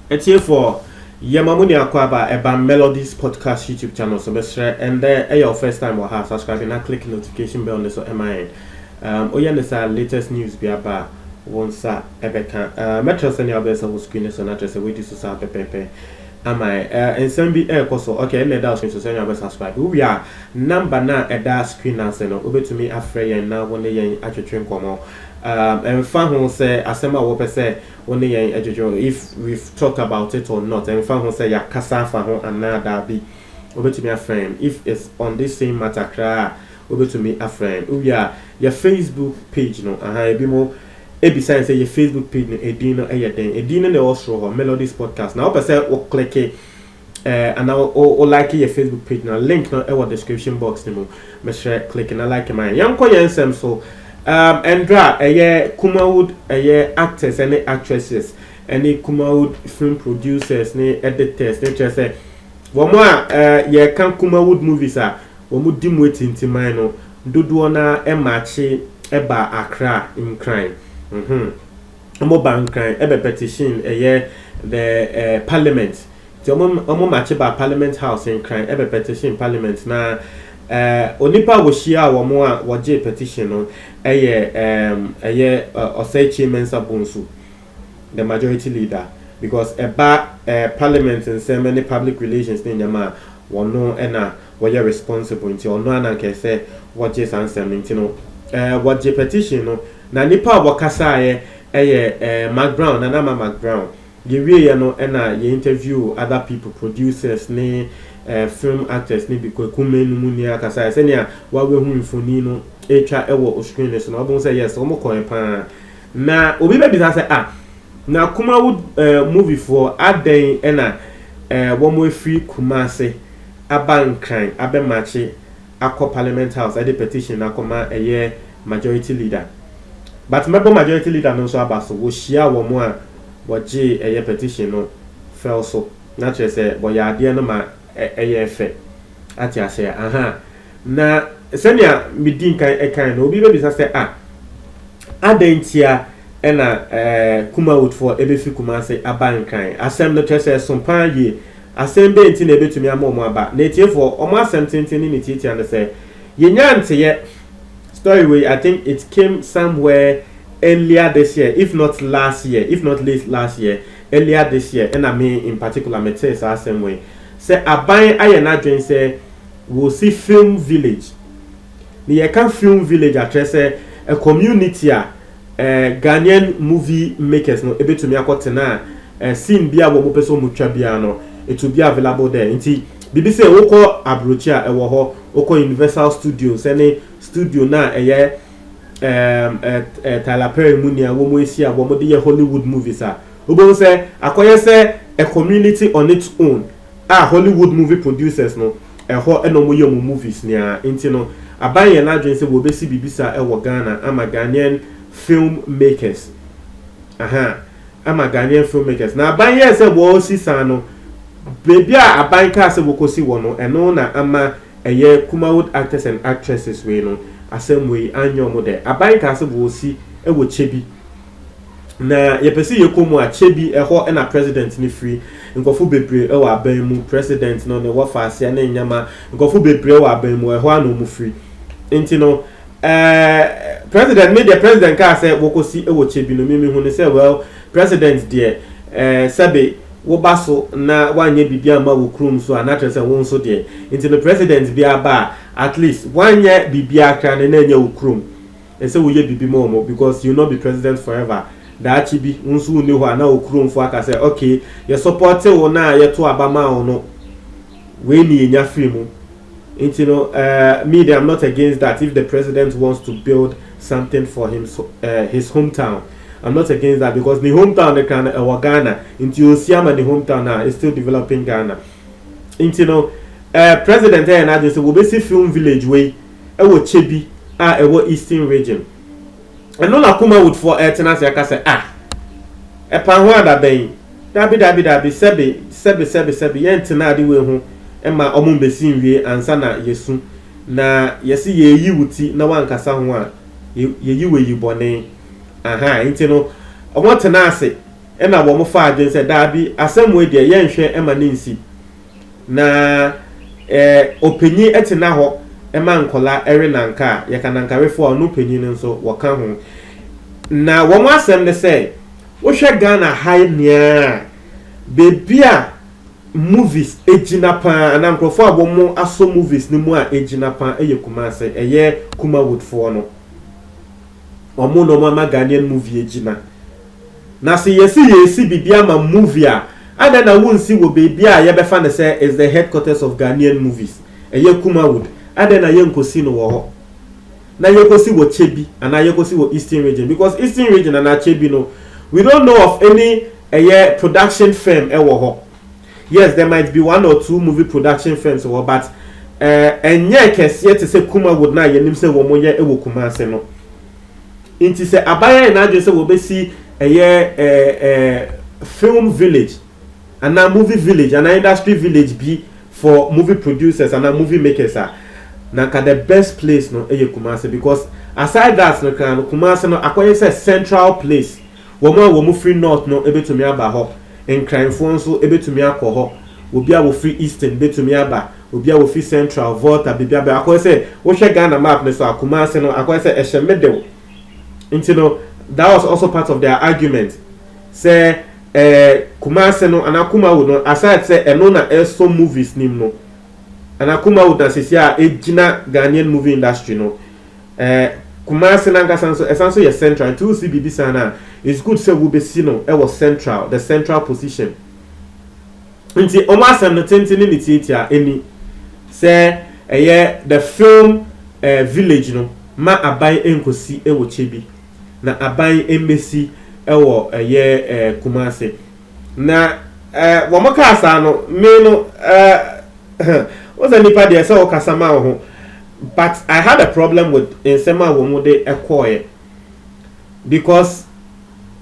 It's here for Yamamuni Akwaba Eba Melodies Podcast YouTube channel. So and there your first time or have subscribing and click notification bell on this or MIN. This latest news be about once Ebeka Metro Senior Bessa who screen so not just a way to say pepe. Am I and some be air so okay let us so send your subscribe. We are number na at that screen and send over to me afraid and now when they actually come and fan who say asema wo pese woni yen ejojo if we've talked about it or not and fan who say ya kasa fa ho another be obetumi a friend if it's on this same matter kra obetumi a friend we are your Facebook page no ebi mo ebi say your Facebook page no edin no edin no also ho Melodies Podcast now pese o click and now or like your Facebook page now link no e description box ni mo me share click na like my yanko yensem so Andra, Kumawood, actors and actresses, any Kumawood film producers, editors, just say, one more, can Kumawood movies are, one would dim waiting to mine, Duduana, Machi, Eba Accra in crime. More bank crime, Eba petition, the parliament. The Omo Machiba Parliament House in crime, Eba petition parliament now. Onipa wo shia wo mo a wo je petition no Osechi Mensa Bonsu the majority leader because parliament and so many public relations in Yama wono na wo ye responsible nti ono ana ke say wo je sansem nti no wo je petition no na nipa wo kasa Mark Brown na Mark Brown ye wie no na ye interview other people producers ne film actors ni because kumenu muni akasa senia wawe hu mfoni no etwa ewo screen so no obon say yes omo koy pa na obi be bi say na Kumawood movie for aden na wo mo free Kumase abankan abemachi akọ parliament house ade petition akoma majority leader but member majority leader no so abaso wo shia wo mo a wo je petition no fell so na che say boya ade no ma efe ati ase na senia midin kan no obi be bisa say adentia na Kumawood for ebefi Kumase abankan asem no twese sompan ye asem be nti na ebetumi amomo aba na etie for omo asem tintin ni titia na say yenyante ye story way I think it came somewhere earlier this year if not last year if not late last year earlier this year and I mean in particular me say asem way say aban ayena dwen say we see film village the Yekan film village address a community Ghanaian movie makers no ebetumi akotena scene bia wo peso mutwa bia no it will be available there nti bibi say woko abrochia ewo ho woko Universal Studios any studio na Tyler Perry munia wo mo esi wo mo de Hollywood movies obo say akoye say a community on its own Hollywood movie producers no ho eno mo yemu movies nia enti no abaye na adwen se wo besi bibisa wo Ghana ama Ghanaian film makers ama Ghanaian filmmakers na abaye se wo sisa no baby aban ka se wo kosi wo no eno na ama Kumawood actors and actresses we no asem we anyo mo de aban ka se wo si wo chebi na yepesi yekomu a chebi ho na president ni free nkofu bebre wa aban mu president no ne wo fa ase na nyama nkofu bebre wa aban mu ho anu mu free enti no president media president ka say wokosi wo chebi no mimi hu ne say well president there sabe wo baso na wanye bibia ma wo krum so anatre say won so there enti no president bia ba at least wanye bibia kra ne na nya wo krum e say wo ye bibi mo because you not be president forever that chibi unsu ni ho na okrum fo aka say okay you support wo na ye to abama ono we ni enya free mu into me I'm not against that if the president wants to build something for him his hometown I'm not against that because the hometown the kind of Ghana into Osiama the hometown now is still developing Ghana into president and I just will be film village way wo chebi wo eastern region and no na Kumawood for tenants ya ka say epa ho ada ben dabi sebe yentina ade we ho ema omo besi nwie ansa na yesu na yesi ye yi wuti na wankasa ho a ye yi we yi bone enti no omo tena ase ena wo mo fa adwen se da bi asem we de ye nhwe ema ne nsi na openyi etena ho ema nkola ere nanka ye kananka refo no penyi nso wo ka ho na wo mo asem ne se wo hwe Ghana high nia bebia movies ejina pa anankrofo abo mo aso movies ni mu a ejina pa eye Kumase eye Kumawood fo no omo no ma Ghanaian movie ejina na se yesi bibia ma movie a ada na wonsi wo bebia ye befa ne say is the headquarters of Ghanaian movies eye Kumawood ada na ye nkosi no wo ho na ye kosi wo Chebi ana ye kosi wo Eastern region because Eastern region ana Chebi no we don't know of any production firm ewo ho. Yes, there might be one or two movie production firms but enye kese te se Kumawood na ye nim se wo mo ye ewo Kumase no inti se abaya na adwe se wo besi film village and a movie village and an industry village be for movie producers and movie makers na ka the best place no Kumase because aside that no kan Kumase no akoye se central place wo mo free north no ebetumi aba ho enkranfo nso ebetumi akọ ho obi a wo free eastern betumi aba obi a wo free central volta bibia ba akoye se wo hwe Ghana map ne so Kumase no akoye se ehyemedew nti no that was also part of their argument say Kumase no Kumawood no aside say eno na eso movies nim no Kumawood na sesia ejina Ghanaian movie industry no Kumase na ngasa so esanso ye central to see bibi sana it's good say we be see no e was central the central position nti omo asem no tentini ni titia eni say the film village no ma aban enkosi e wo Chebi na aban emesi ewo Kumase na wo maka asa no me no nipa de say o kasama ho but I had a problem with ensema wo mo de ekoye because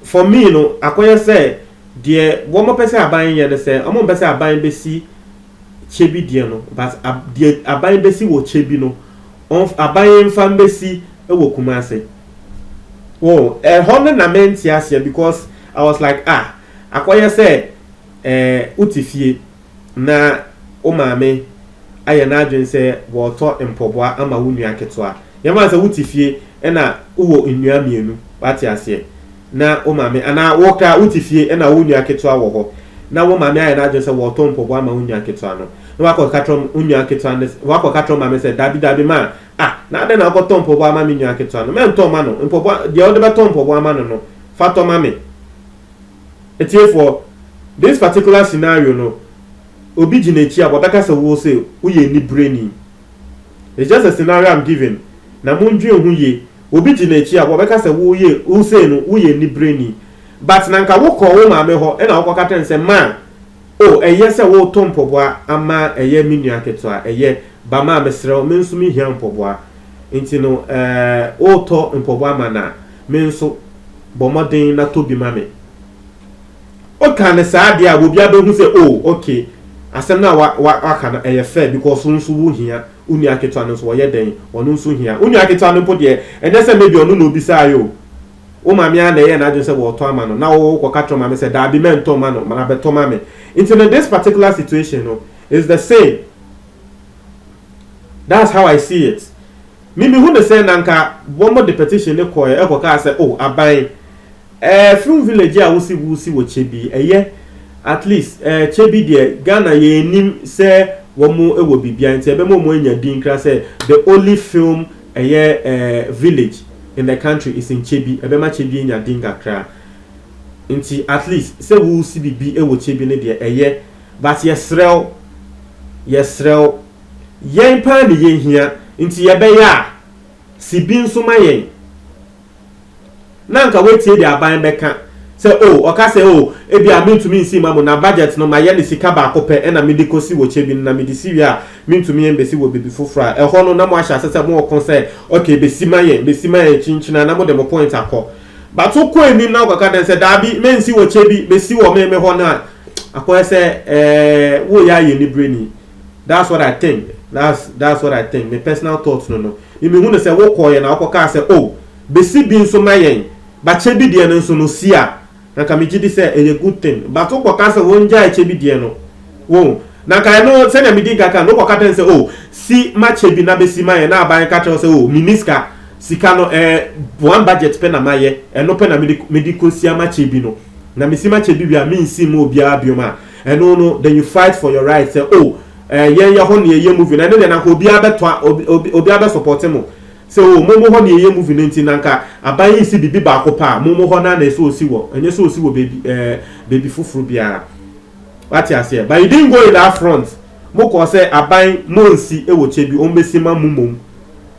for me no akoye say de wo mo pese aban ye de say o mo pese aban besi Chebi de no but de aban besi wo Chebi no aban mfa besi ewo Kumase. Oh, honor na menti asia because I was like akoye say utifie na o maame aye na adwen say wo to empobwa ama wunu aketoa yema say utifie na uwo nnua mienu wati asia na o maame ana woka utifie na wunu aketoa wo ho na wo maame aye na adwen say wo to empobwa ama wunu aketoa no na wako katrom wunu aketoa ne wako katrom maame say dabi ma na ade na akoto mpobwa ama minyu aketoa no me nto ma no mpobwa de ode beto mpobwa ama no fato ma me etie for this particular scenario no obi ginechi abobeka se wo say uye ni brainy it's just a scenario I'm giving na mondwe hu ye obi ginechi abobeka se wo ye wo say no uye ni brainy but na nka wo ko wo ma me ho e na wo kata nse ma eye se wo to mpobwa ama eye minyu aketoa eye ba ma mesre o mensu mi hia mpobwa nti no to mpobwa ma na mensu bomoden na tobi ma me o kan sa dia wo bia be hu se okay asem na wa kana eye fair because nsu wo hia uni aketoa no so wo ye den wono nsu hia uni aketoa no po de enye se maybe onu no bisa ayo o ma me na ye na adwo se wo to ama no na wo ko katro ma me se da bi mento ma no ma be to ma me nti in this particular situation no is the same. That's how I see it. Mimi who say nanka one more the petition ne koye e koka say aban film village a wusi wo Chebi eye at least Chebi de Ghana ye nim say wo mo ewo bibia nti ebe mo anya din kra say the only film village in the country is in Chebi ebe ma Chebi anya din kakra nti at least say wo si bibi ewo Chebi ne de eye but yesrel yen pa ni yen hia nti ye be ya sibi nso ma yen nanka wetie di aban beka se oka se ebi amintumi nsi mamu na budget no ma ye ni sika ba akopɛ e na medikosi wo Chebi na medisi wi a mintumi embesi wo bebi fofra ho no na mo ahya sese mo okon se okay besi ma yen chinchina na mo dem point akɔ but ko eni na okaka den se dabi mensi wo Chebi besi wo me ho na akɔ se wo ya ye ni brainy. That's what I think. That's what I think. My personal thoughts no. Imi hu ne se wo koye na akoka se besi bi nso mayen ba Chebi de no nso no sia na ka me gidi say a good thing but to kwa kasa wonja echebi die no wo na ka no say na me di kaka no kwa kata say oh si ma chebi na be si ma ye na aban ka say oh miniska sika no one budget pe na maye no pe na medical sia ma chebi no na me si ma chebi bia me nsi mo bia bioma no then you fight for your rights say oh ye ho ne ye movie na ne na ko bia beto obi abe support mo say oh mo ho ne ye movie nti na nka aban yi si bibi ba ko pa mo ho na so osi wo enye so osi wo baby fufuru bia what you say but you didn't go in that front mo ko say aban mo nsi wo chebi o mbesi ma mumom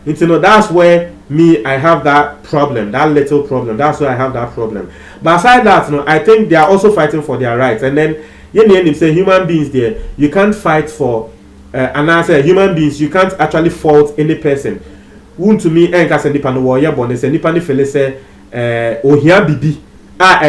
nti no that's where me I have that problem, that little problem. That's why I have that problem. But aside that, no, I think they are also fighting for their rights. And then you say human beings there, you can't fight for and I say human beings, you can't actually fault any person. Wun to me enka se nipa no wo ye bone se nipa ne fele se ohia bibi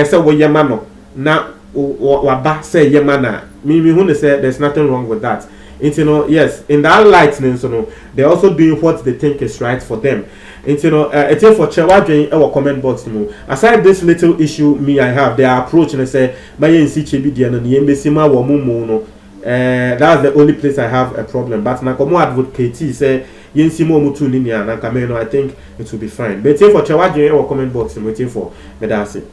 se wo ye ma no na waba se ye ma na me hu ne say there's nothing wrong with that. You know, yes, in that lightning, so no, they're also doing what they think is right for them. And you know, it's for Chewadjin our comment box. Aside this little issue, me I have their approach and I say, "My NC Chebi Diana ni embesima wa mumu no." That's the only place I have a problem. But na komo advocate say yensi mo mutu ni na kameno. I think it will be fine. But for Chewadjin our comment box, waiting for me that's it.